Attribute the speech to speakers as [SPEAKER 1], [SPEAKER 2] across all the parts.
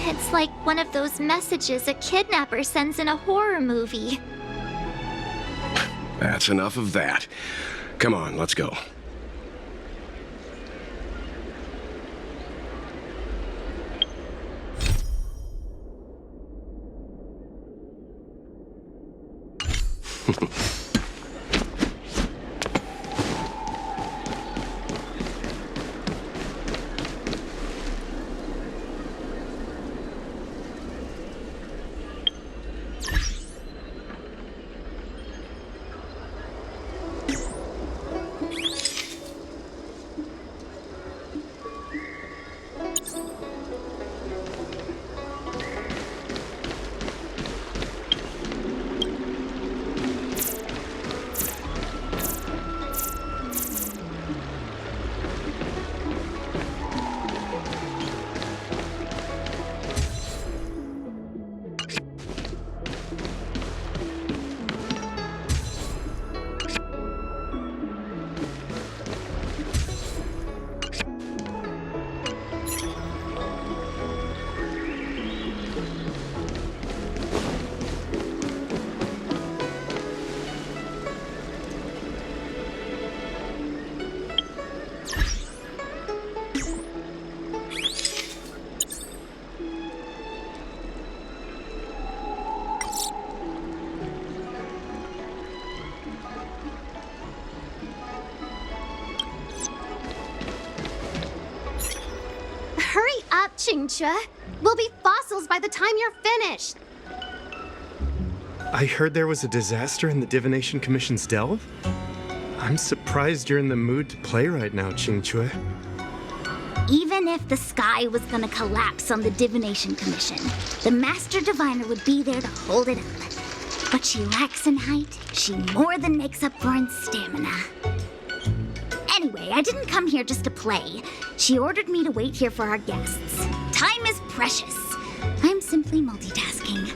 [SPEAKER 1] It's like one of those messages a kidnapper sends in a horror movie.
[SPEAKER 2] That's enough of that. Come on, let's go.
[SPEAKER 3] Hurry up, Chingchua. We'll be fossils by the time you're finished.
[SPEAKER 4] I heard there was a disaster in the Divination Commission's delve. I'm surprised you're in the mood to play right now, Chingchua.
[SPEAKER 5] Even if the sky was gonna collapse on the Divination Commission, the Master Diviner would be there to hold it up. What she lacks in height, she more than makes up for in stamina. Anyway, I didn't come here just to play. She ordered me to wait here for our guests. Time is precious. I'm simply multitasking.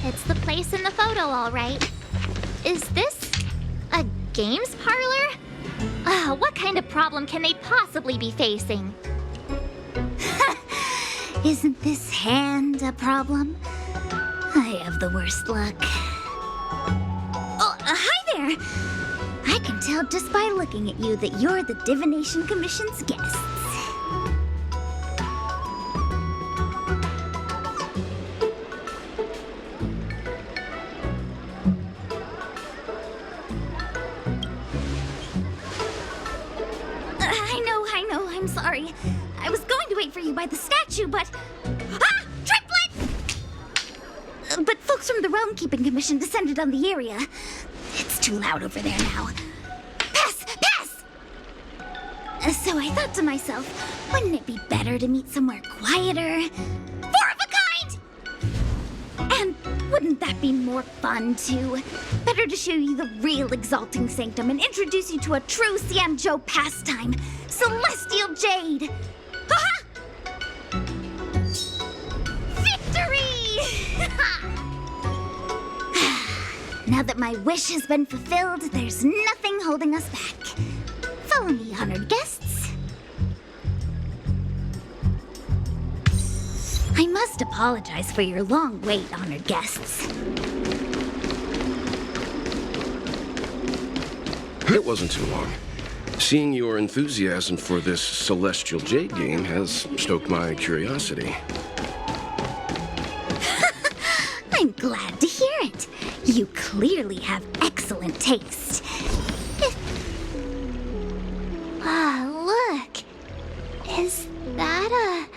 [SPEAKER 1] It's the place in the photo, all right. Is this a games parlor? What kind of problem can they possibly be facing?
[SPEAKER 5] Isn't this hand a problem? I have the worst luck. Oh, hi there! I can tell just by looking at you that you're the Divination Commission's guests. I know, I'm sorry. I was going to wait for you by the statue, but... Ah! Triplet! But folks from the Realm Keeping Commission descended on the area. It's too loud over there now. Pass! Pass! So I thought to myself, wouldn't it be better to meet somewhere quieter? Four of a kind! And wouldn't that be more fun, too? Better to show you the real Exalting Sanctum and introduce you to a true Xianzhou pastime, Celestial Jade! Ha-ha! Victory! Now that my wish has been fulfilled, there's nothing holding us back. Follow me, honored guests. I must apologize for your long wait, honored guests.
[SPEAKER 2] It wasn't too long. Seeing your enthusiasm for this Celestial Jade game has stoked my curiosity.
[SPEAKER 5] I'm glad to hear it. You clearly have excellent taste.
[SPEAKER 1] Look. Is that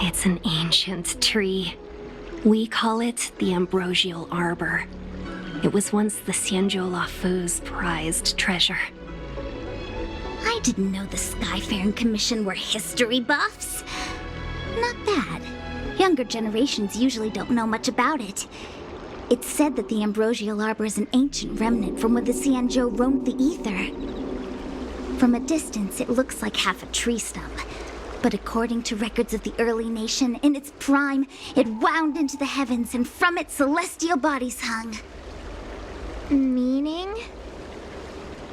[SPEAKER 3] It's an ancient tree. We call it the Ambrosial Arbor. It was once the Xianzhou Lafu's prized treasure.
[SPEAKER 5] I didn't know the Skyfaring Commission were history buffs. Not bad. Younger generations usually don't know much about it. It's said that the Ambrosial Arbor is an ancient remnant from when the Xianzhou roamed the ether. From a distance, it looks like half a tree stump. But according to records of the early nation, in its prime, it wound into the heavens and from it celestial bodies hung.
[SPEAKER 1] meaning?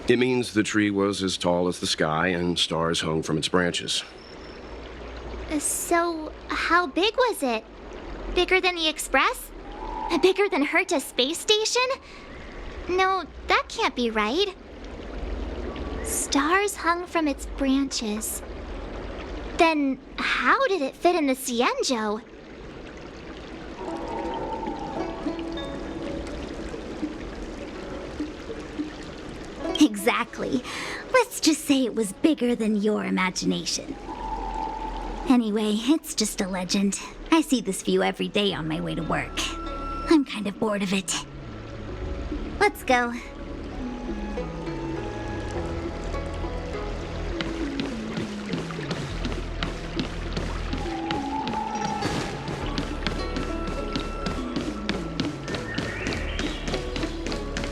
[SPEAKER 2] It means the tree was as tall as the sky and stars hung from its branches.
[SPEAKER 1] So, how big was it? Bigger than the Express? Bigger than Herta's space station? No, that can't be right. Stars hung from its branches. Then, how did it fit in the Cienjo?
[SPEAKER 5] Exactly. Let's just say it was bigger than your imagination. Anyway, it's just a legend. I see this view every day on my way to work. I'm kind of bored of it. Let's go.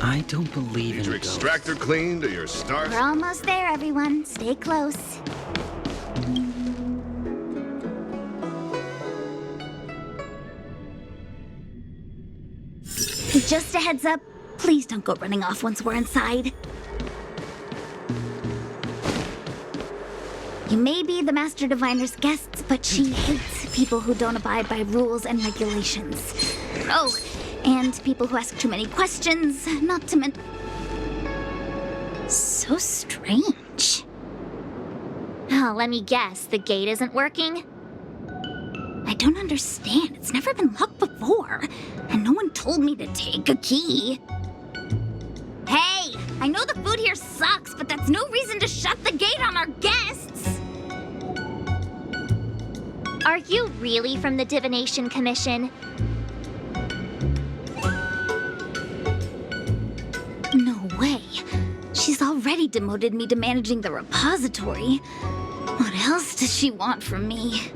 [SPEAKER 6] I don't believe in
[SPEAKER 7] Your
[SPEAKER 6] ghosts.
[SPEAKER 7] extractor cleaned or your stars?
[SPEAKER 5] We're almost there, everyone. Stay close. Just a heads up, please don't go running off once we're inside. You may be the Master Diviner's guests, but she hates people who don't abide by rules and regulations. Oh, and people who ask too many questions, not to mention... So strange.
[SPEAKER 1] Oh, let me guess, the gate isn't working?
[SPEAKER 5] I don't understand. It's never been locked before. And no one told me to take a key. Hey, I know the food here sucks, but that's no reason to shut the gate on our guests.
[SPEAKER 1] Are you really from the Divination Commission?
[SPEAKER 5] No way. She's already demoted me to managing the repository. What else does she want from me?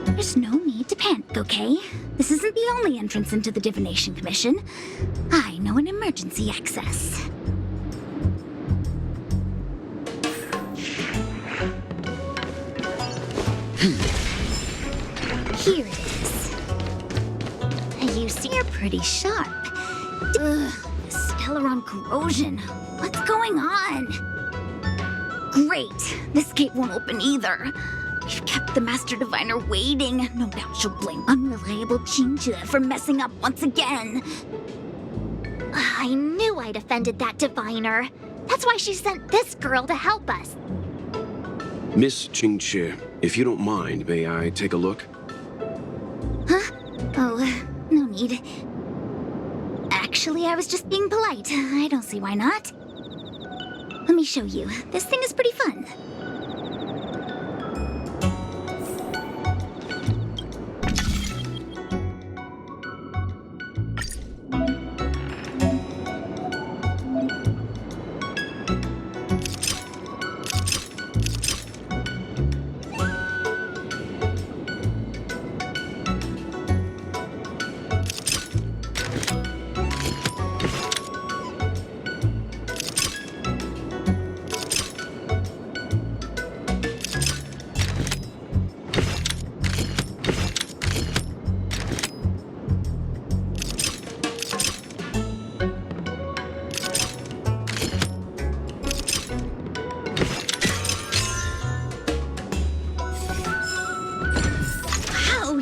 [SPEAKER 5] There's no need to panic, okay? This isn't the only entrance into the Divination Commission. I know an emergency access. Here it is. You see, you're pretty sharp. Ugh, the Stellaron corrosion. What's going on? Great. This gate won't open either. We've kept the Master Diviner waiting. No doubt she'll blame unreliable Chinchilla for messing up once again.
[SPEAKER 1] I knew I'd offended that diviner. That's why she sent this girl to help us.
[SPEAKER 2] Miss Qingqi, if you don't mind, may I take a look?
[SPEAKER 5] Huh? Oh, no need. Actually, I was just being polite. I don't see why not. Let me show you. This thing is pretty fun.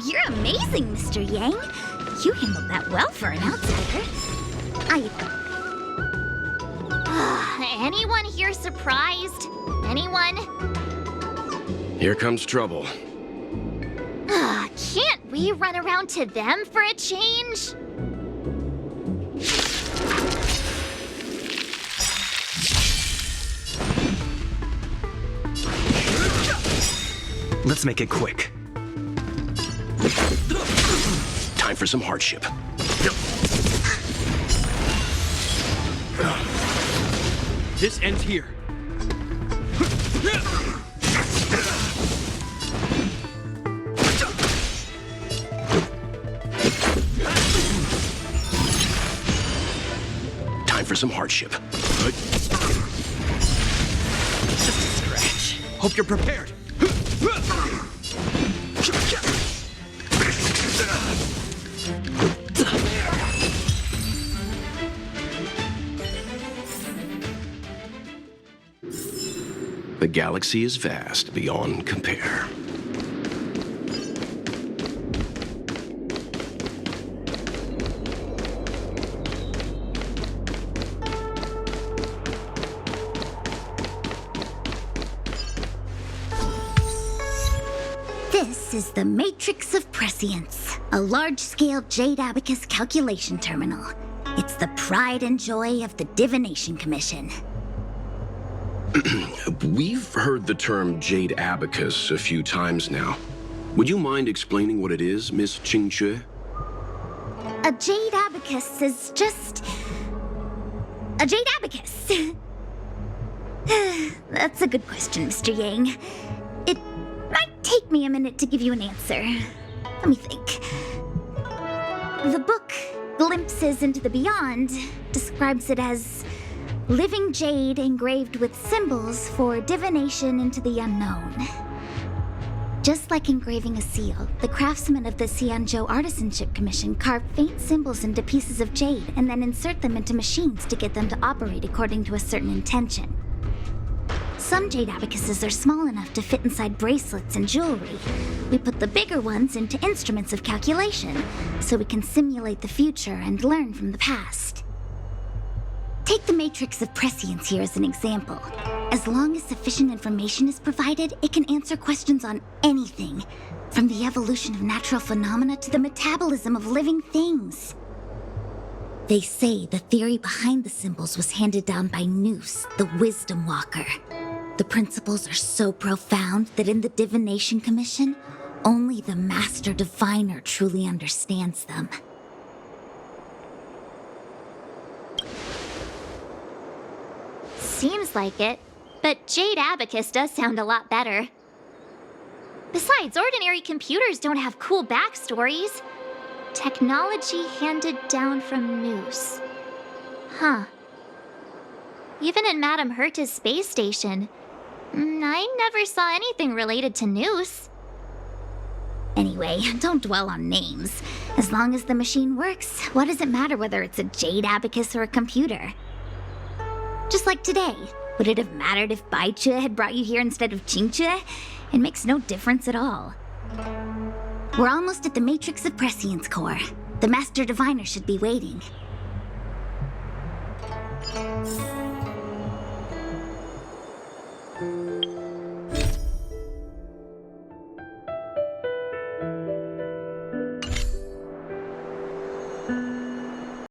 [SPEAKER 5] You're amazing, Mr. Yang. You handled that well for an outsider.
[SPEAKER 1] Anyone here surprised? Anyone?
[SPEAKER 2] Here comes trouble.
[SPEAKER 1] Can't we run around to them for a change?
[SPEAKER 6] Let's make it quick.
[SPEAKER 2] Time for some hardship.
[SPEAKER 6] This ends here.
[SPEAKER 2] Time for some hardship.
[SPEAKER 6] Just a scratch. Hope you're prepared.
[SPEAKER 2] The galaxy is vast beyond compare.
[SPEAKER 5] This is the Matrix of Prescience, a large-scale jade abacus calculation terminal. It's the pride and joy of the Divination Commission.
[SPEAKER 2] We've heard the term jade abacus a few times now. Would you mind explaining what it is, Miss Qingxue?
[SPEAKER 5] A jade abacus is just... a jade abacus. That's a good question, Mr. Yang. It might take me a minute to give you an answer. Let me think. The book, Glimpses into the Beyond, describes it as living jade engraved with symbols for divination into the unknown. Just like engraving a seal, the craftsmen of the Xianzhou Artisanship Commission carve faint symbols into pieces of jade and then insert them into machines to get them to operate according to a certain intention. Some jade abacuses are small enough to fit inside bracelets and jewelry. We put the bigger ones into instruments of calculation, so we can simulate the future and learn from the past. Take the Matrix of Prescience here as an example. As long as sufficient information is provided, it can answer questions on anything, from the evolution of natural phenomena to the metabolism of living things. They say the theory behind the symbols was handed down by Noose, the Wisdom Walker. The principles are so profound that in the Divination Commission, only the Master Diviner truly understands them.
[SPEAKER 1] Seems like it, but Jade Abacus does sound a lot better. Besides, ordinary computers don't have cool backstories. Technology handed down from Noose. Huh. Even in Madame Herta's space station, I never saw anything related to Noose.
[SPEAKER 5] Anyway, don't dwell on names. As long as the machine works, what does it matter whether it's a Jade Abacus or a computer? Just like today, would it have mattered if Baichue had brought you here instead of Qingchue? It makes no difference at all. We're almost at the Matrix of Prescience core. The Master Diviner should be waiting.